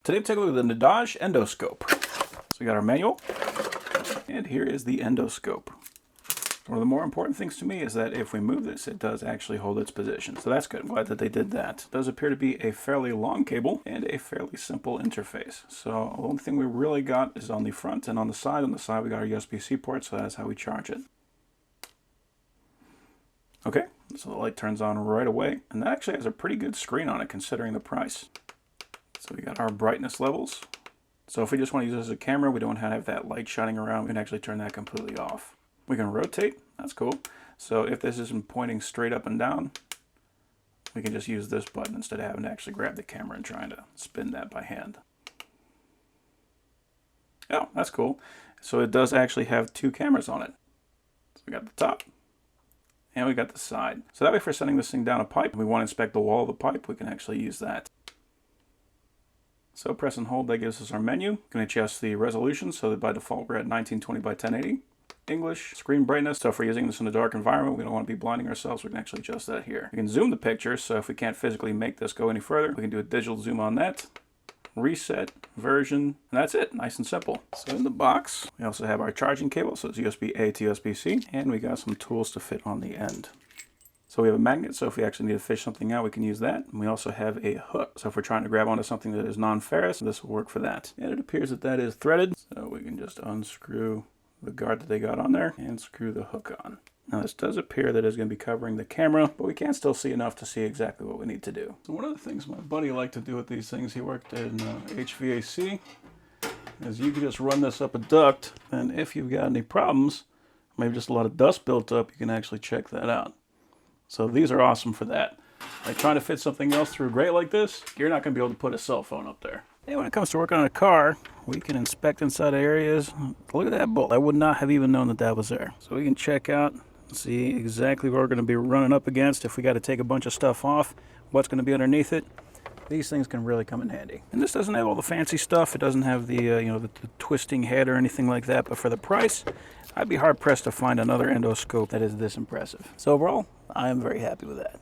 Today we take a look at the NIDAGE Endoscope. So we got our manual, and here is the Endoscope. One of the more important things to me is that if we move this, it does actually hold its position. So that's good. I'm glad that they did that. It does appear to be a fairly long cable and a fairly simple interface. So the only thing we really got is on the front and on the side. On the side we got our USB-C port, so that's how we charge it. Okay, so the light turns on right away, and that actually has a pretty good screen on it considering the price. So we got our brightness levels. So if we just want to use this as a camera, we don't have that light shining around, we can actually turn that completely off. We can rotate, that's cool. So if this isn't pointing straight up and down, we can just use this button instead of having to actually grab the camera and trying to spin that by hand. Oh, that's cool. So it does actually have two cameras on it. So we got the top, and we got the side. So that way, if we're sending this thing down a pipe, and we want to inspect the wall of the pipe, we can actually use that. So press and hold, that gives us our menu. You can adjust the resolution, so that by default we're at 1920 by 1080. English, screen brightness, so if we're using this in a dark environment, we don't want to be blinding ourselves, we can actually adjust that here. We can zoom the picture, so if we can't physically make this go any further, we can do a digital zoom on that. Reset, version, and that's it. Nice and simple. So in the box, we also have our charging cable, so it's USB-A to USB-C, and we got some tools to fit on the end. So we have a magnet, so if we actually need to fish something out, we can use that. And we also have a hook, so if we're trying to grab onto something that is non-ferrous, this will work for that. And it appears that that is threaded, so we can just unscrew the guard that they got on there and screw the hook on. Now this does appear that it's going to be covering the camera, but we can't still see enough to see exactly what we need to do. So one of the things my buddy liked to do with these things, he worked in HVAC, is you can just run this up a duct, and if you've got any problems, maybe just a lot of dust built up, you can actually check that out. So these are awesome for that. Like trying to fit something else through a grate like this, you're not going to be able to put a cell phone up there. And when it comes to working on a car, we can inspect inside areas. Look at that bolt. I would not have even known that that was there. So we can check out and see exactly what we're going to be running up against. If we got to take a bunch of stuff off, what's going to be underneath it. These things can really come in handy. And this doesn't have all the fancy stuff. It doesn't have the, the twisting head or anything like that. But for the price, I'd be hard pressed to find another endoscope that is this impressive. So overall, I am very happy with that.